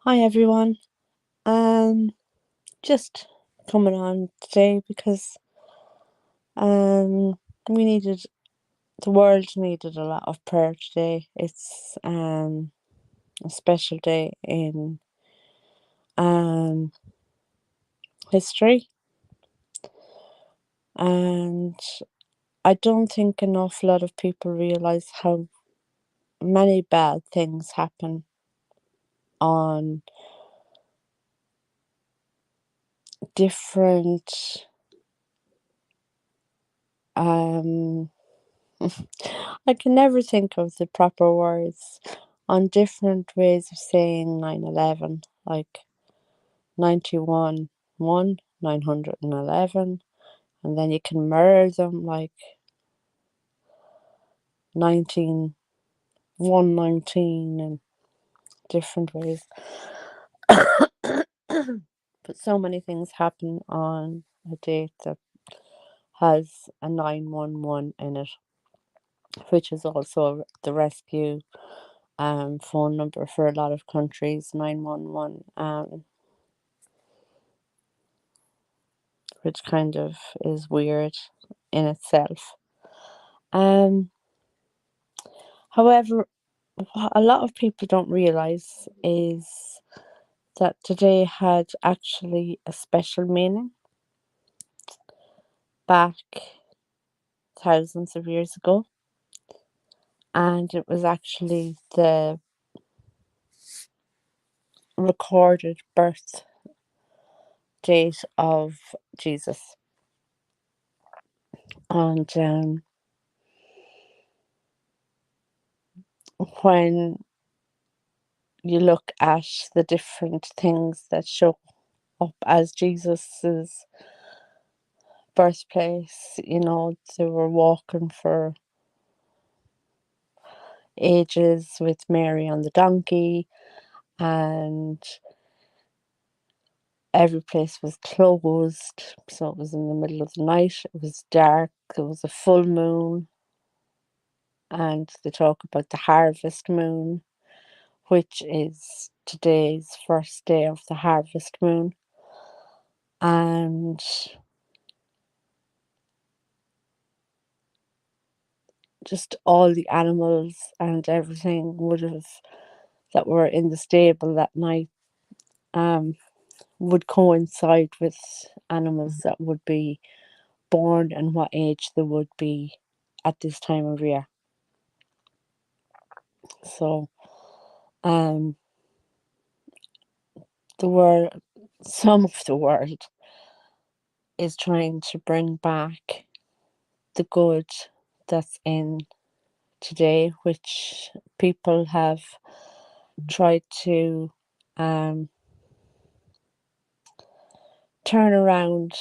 Hi everyone. Um, just coming on today because um we needed the world needed a lot of prayer today. It's a special day in um history, and I don't think an awful lot of people realize how many bad things happen on different um I can never think of the proper words on different ways of saying 9/11, like 91, 1, 911, and then you can mirror them like 19, 119 and different ways. But so many things happen on a date that has a 911 in it, which is also the rescue phone number for a lot of countries, 911, which kind of is weird in itself. Um, However, what a lot of people don't realize is that today had actually a special meaning back thousands of years ago, and it was actually the recorded birth date of Jesus. And when you look at the different things that show up as Jesus's birthplace, they were walking for ages with Mary on the donkey, and every place was closed. So it was in the middle of the night, it was dark, it was a full moon, and they talk about the harvest moon, which is today's first day of the harvest moon. And just all the animals and everything that were in the stable that night um would coincide with animals that would be born and what age they would be at this time of year. So um the world some of the world is trying to bring back the good that's in today, which people have tried to um turn around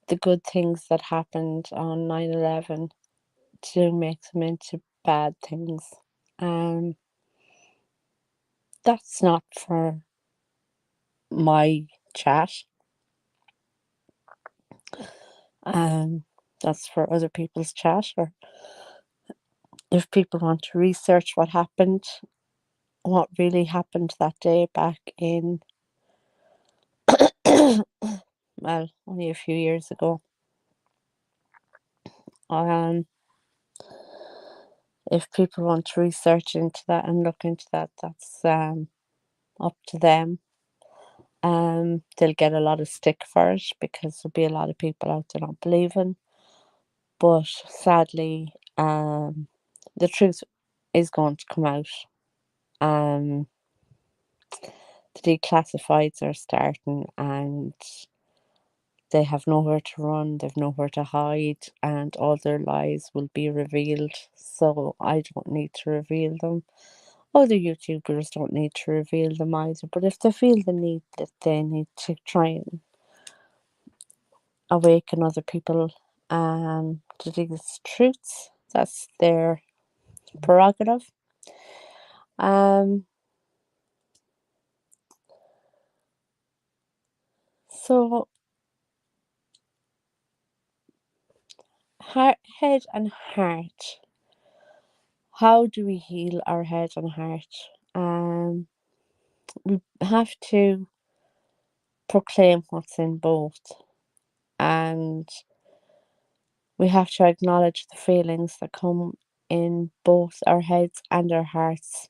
the good things that happened on 9/11 to make them into bad things. Um, that's not for my chat. Um, that's for other people's chat, or if people want to research what really happened that day back in, well, only a few years ago. Um, if people want to research into that and look into that, that's up to them. They'll get a lot of stick for it because there'll be a lot of people out there not believing. But sadly, the truth is going to come out. Um, the declassifieds are starting, and they have nowhere to run, they've nowhere to hide, and all their lies will be revealed. So I don't need to reveal them. Other YouTubers don't need to reveal them either. But if they feel the need that they need to try and awaken other people to these truths, that's their prerogative. Um, so head and heart. How do we heal our head and heart? Um, we have to proclaim what's in both, and we have to acknowledge the feelings that come in both our heads and our hearts.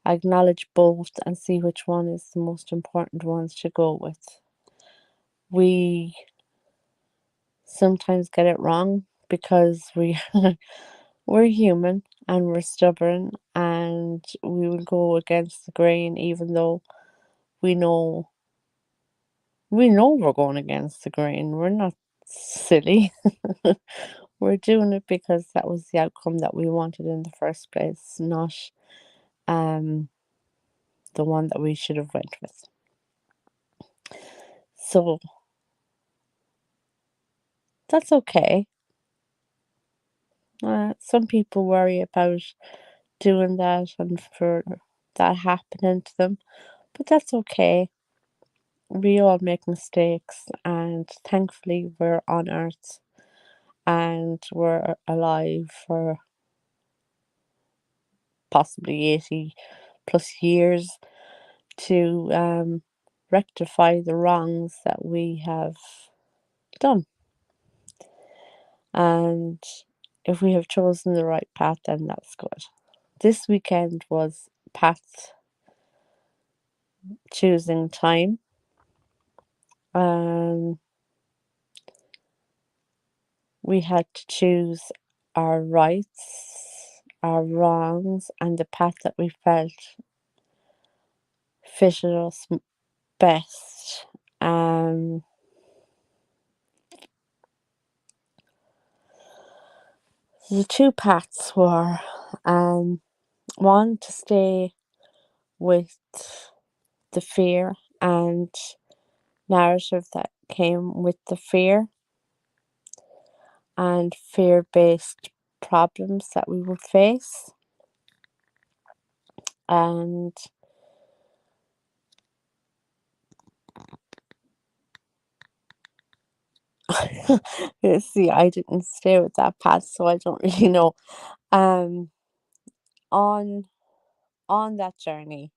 Acknowledge both and see which one is the most important ones to go with. We sometimes get it wrong because we're human and we're stubborn and we will go against the grain even though we know we're going against the grain. We're not silly. We're doing it because that was the outcome that we wanted in the first place, not um the one that we should have went with. So that's okay. Some people worry about doing that and for that happening to them, but that's okay. We all make mistakes, and thankfully, we're on Earth and we're alive for possibly 80 plus years to rectify the wrongs that we have done. And if we have chosen the right path, then that's good. This weekend was path choosing time. Um, we had to choose our rights, our wrongs, and the path that we felt fitted us best. Um, the two paths were one to stay with the fear and narrative that came with the fear and fear based problems that we would face. And see, I didn't stay with that path, so I don't really know. Um, on that journey,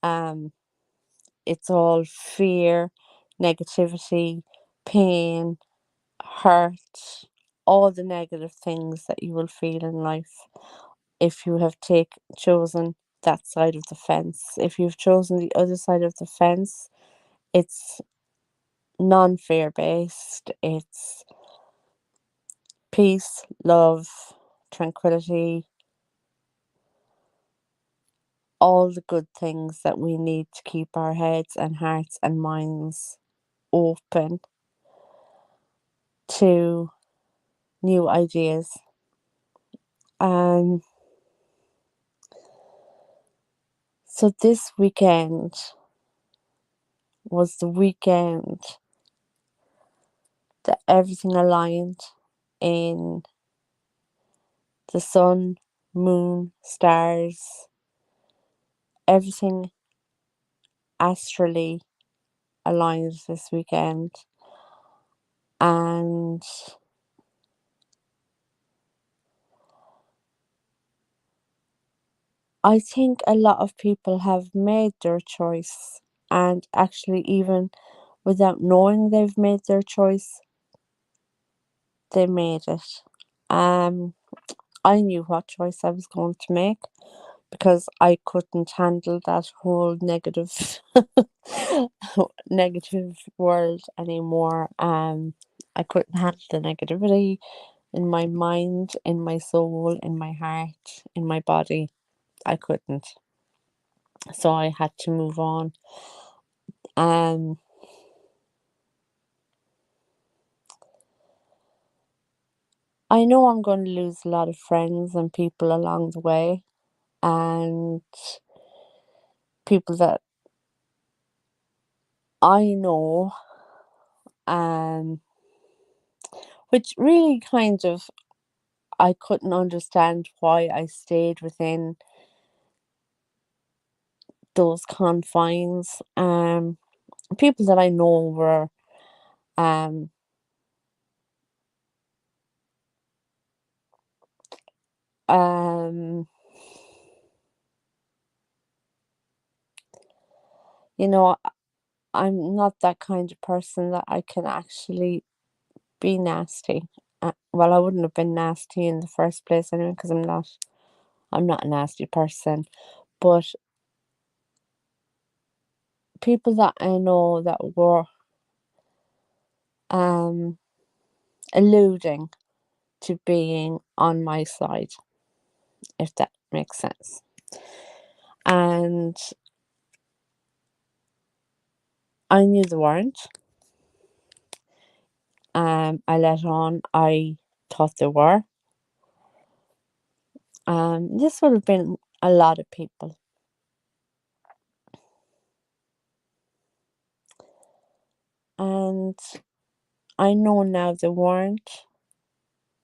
um, it's all fear, negativity, pain, hurt, all the negative things that you will feel in life if you have chosen that side of the fence. If you've chosen the other side of the fence, it's non-fear based. It's peace, love, tranquility, all the good things that we need to keep our heads and hearts and minds open to new ideas. Um, so this weekend was the weekend that everything aligned in the sun, moon, stars, everything astrally aligned this weekend. And I think a lot of people have made their choice, and actually, even without knowing they've made their choice, they made it. Um, I knew what choice I was going to make because I couldn't handle that whole negative negative world anymore. I couldn't handle the negativity in my mind, in my soul, in my heart, in my body. I couldn't. So I had to move on. Um, I know I'm going to lose a lot of friends and people along the way, and people that I know, um, which really kind of I couldn't understand why I stayed within those confines. People that I know were um um You know, I'm not that kind of person that I can actually be nasty. Well, I wouldn't have been nasty in the first place anyway, because I'm not a nasty person. But people that I know that were um alluding to being on my side, if that makes sense. And I knew they weren't. I let on. I thought they were. This would have been a lot of people. And I know now they weren't.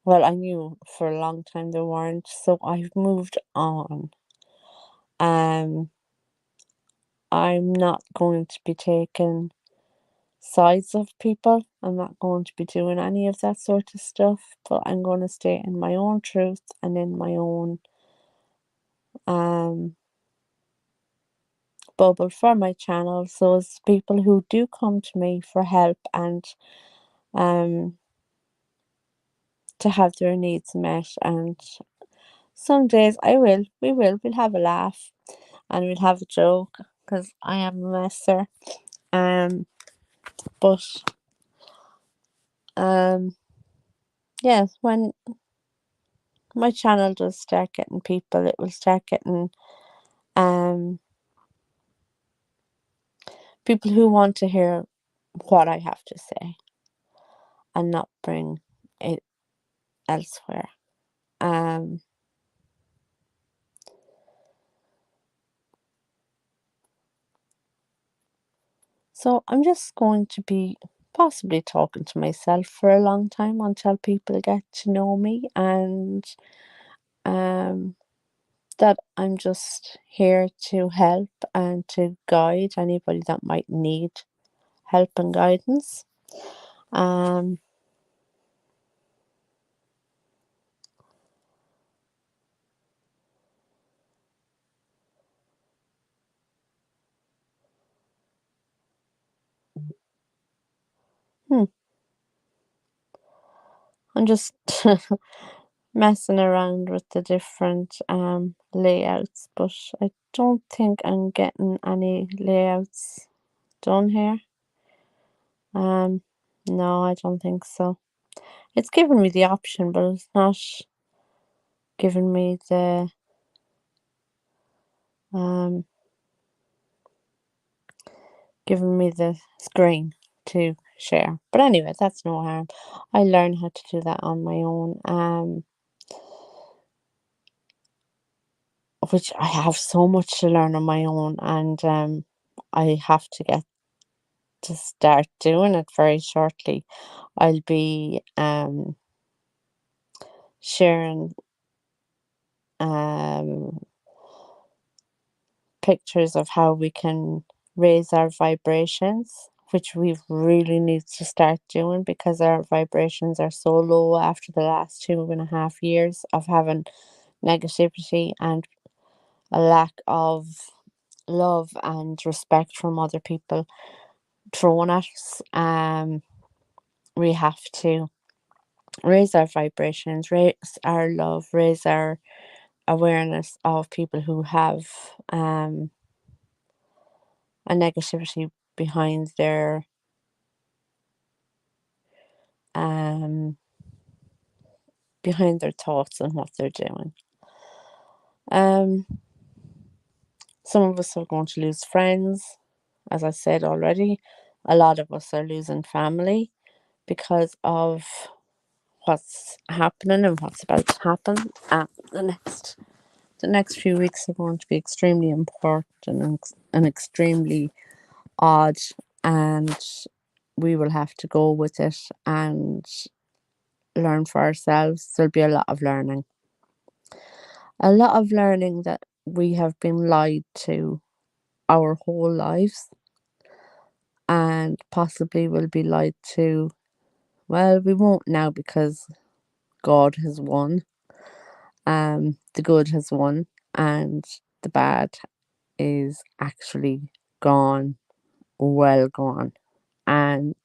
Well, I knew for a long time they weren't. So I've moved on. Um, I'm not going to be taking sides of people. I'm not going to be doing any of that sort of stuff. But I'm going to stay in my own truth and in my own um bubble for my channel. So it's people who do come to me for help and um to have their needs met. And some days we'll have a laugh and we'll have a joke because I am a messer. Um, but um, yes, when my channel does start getting people, it will start getting um people who want to hear what I have to say and not bring it elsewhere. Um, so I'm just going to be possibly talking to myself for a long time until people get to know me, and um that I'm just here to help and to guide anybody that might need help and guidance. Um, hmm, I'm just messing around with the different layouts, but I don't think I'm getting any layouts done here. Um, no, I don't think so. It's given me the option, but it's not giving me um the screen to share. But anyway, that's no harm. I learned how to do that on my own. Which I have so much to learn on my own, and I have to get to start doing it very shortly. I'll be sharing um pictures of how we can raise our vibrations, which we really need to start doing because our vibrations are so low after the last 2.5 years of having negativity and a lack of love and respect from other people thrown at us. We have to raise our vibrations, raise our love, raise our awareness of people who have a negativity behind um their thoughts and what they're doing. Um, some of us are going to lose friends, as I said already. A lot of us are losing family because of what's happening and what's about to happen. The next few weeks are going to be extremely important and extremely odd, and we will have to go with it and learn for ourselves. There'll be a lot of learning that we have been lied to our whole lives, and possibly will be lied to. Well, we won't now because God has won. The good has won, and the bad is actually gone well gone. And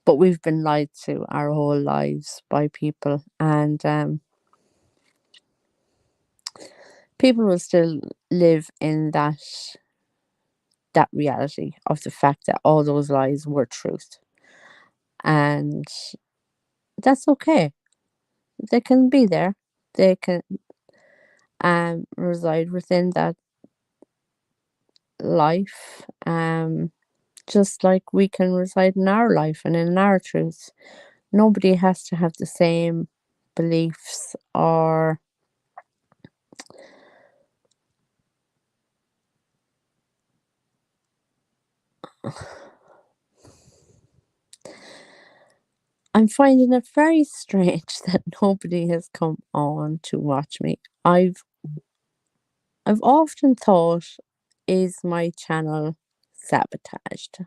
but we've been lied to our whole lives by people, and people will still live in that reality of the fact that all those lies were truth, and that's okay. They can be there. They can reside within that life, just like we can reside in our life and in our truth. Nobody has to have the same beliefs or I'm finding it very strange that nobody has come on to watch me. I've often thought, is my channel sabotaged?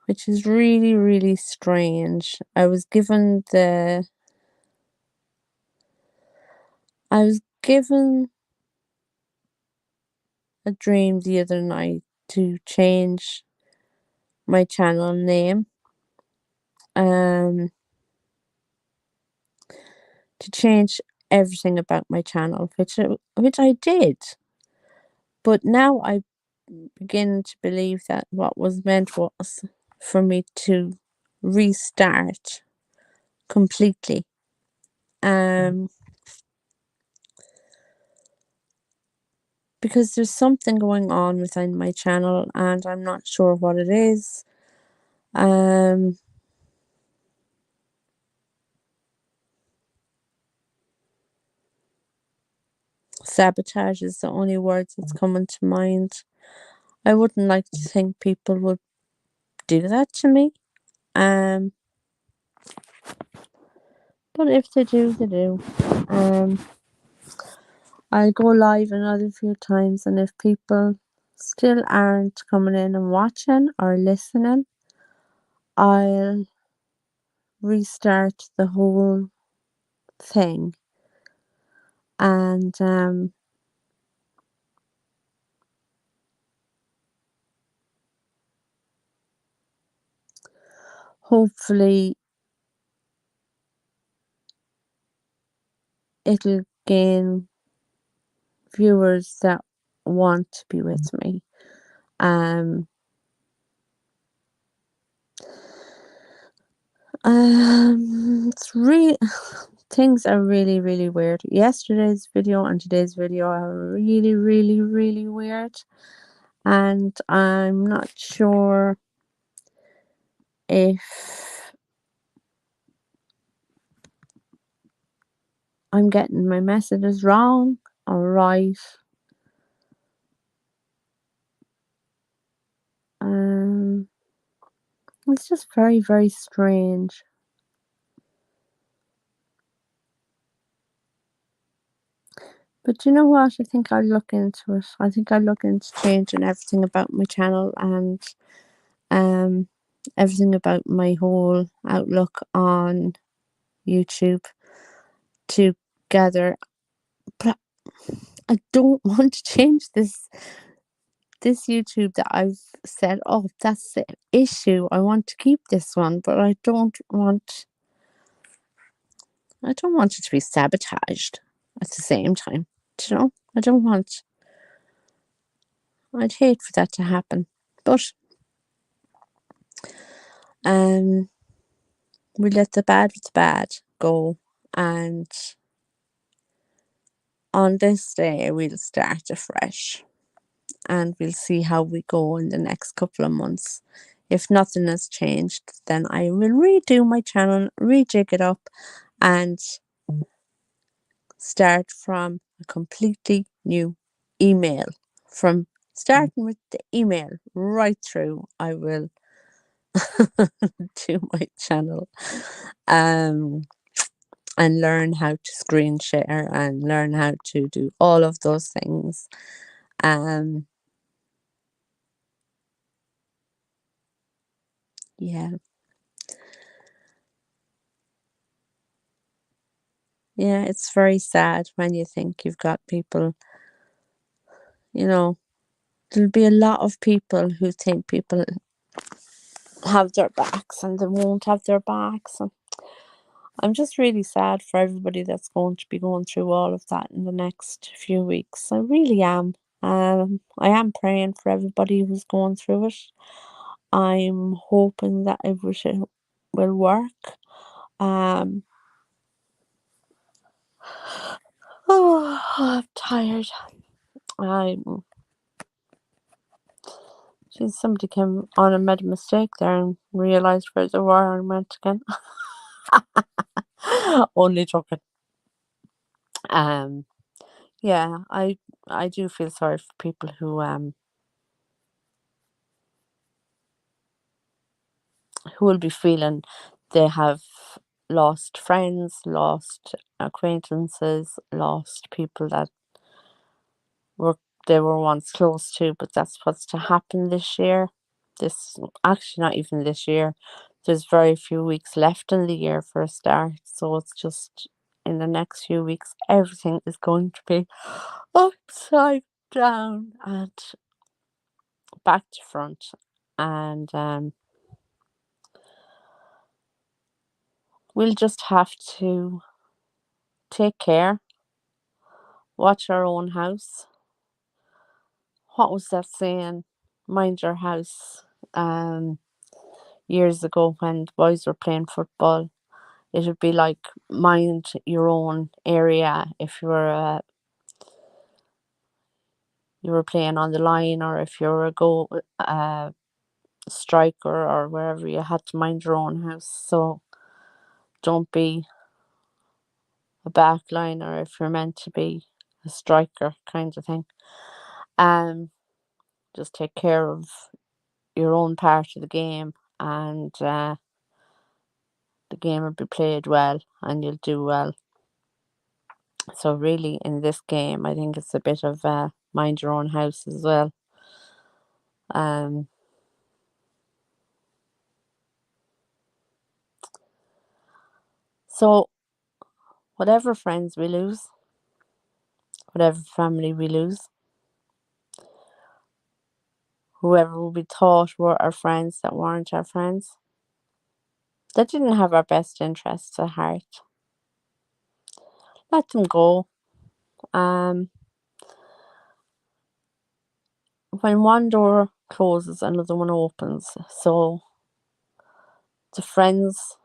Which is really, really strange. I was given a dream the other night to change my channel name, um, to change everything about my channel, which I did. But now I begin to believe that what was meant was for me to restart completely. Because there's something going on within my channel and I'm not sure what it is. Sabotage is the only word that's coming to mind. I wouldn't like to think people would do that to me. But if they do, they do. I'll go live another few times, and if people still aren't coming in and watching or listening, I'll restart the whole thing. And hopefully it'll gain viewers that want to be with me. It's really things are really, really weird. Yesterday's video and today's video are really, really, really weird, and I'm not sure if I'm getting my messages wrong or right. It's just very, very strange. But you know what? I think I'll look into it. I think I'll look into changing everything about my channel and everything about my whole outlook on YouTube together. But I don't want to change this YouTube that I've set up. That's the issue. I want to keep this one, but I don't want it to be sabotaged at the same time. Do you know? I'd hate for that to happen. But we let the bad with the bad go, and on this day we'll start afresh and we'll see how we go in the next couple of months. If nothing has changed, then I will redo my channel, rejig it up, and start from a completely new email. From starting with the email right through, I will do my channel. And learn how to screen share and learn how to do all of those things. Yeah. Yeah, it's very sad when you think you've got people, you know, there'll be a lot of people who think people have their backs and they won't have their backs. And I'm just really sad for everybody that's going to be going through all of that in the next few weeks. I really am. I am praying for everybody who's going through it. I'm hoping that everything will work. Um, oh, I'm tired. I'm. Geez, somebody came on and made a mistake there and realised where they were and went again. Only joking. Um, yeah, I do feel sorry for people who will be feeling they have lost friends, lost acquaintances, lost people that were they were once close to, but that's what's to happen this year. This actually not even this year. There's very few weeks left in the year for a start, so it's just in the next few weeks everything is going to be upside down and back to front. And we'll just have to take care, watch our own house. What was that saying? Mind your house. Um, Years ago when the boys were playing football, it would be like mind your own area if you were playing on the line, or if you're a goal striker or wherever, you had to mind your own house. So don't be a backliner if you're meant to be a striker, kind of thing. Just take care of your own part of the game, and the game will be played well and you'll do well. So really in this game I think it's a bit of mind your own house as well. Um so whatever friends we lose, whatever family we lose, whoever we thought were our friends that weren't our friends, that didn't have our best interests at heart, let them go. Um when one door closes another one opens. So the friends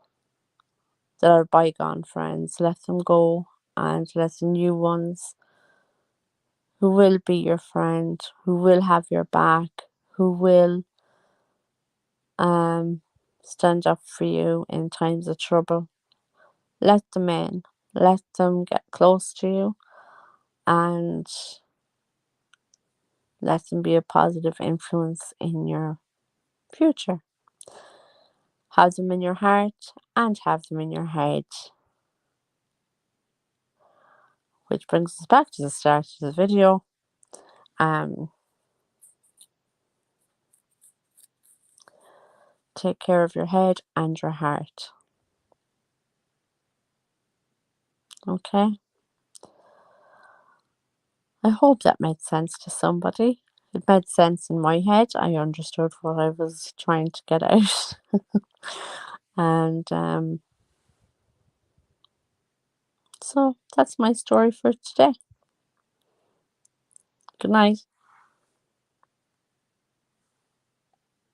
that are bygone friends, let them go, and let the new ones who will be your friend, who will have your back, who will um stand up for you in times of trouble. Let them in. Let them get close to you, and let them be a positive influence in your future. Have them in your heart and have them in your head. Which brings us back to the start of the video. Um Take care of your head and your heart. Okay? I hope that made sense to somebody. It made sense in my head. I understood what I was trying to get out. And so that's my story for today. Good night.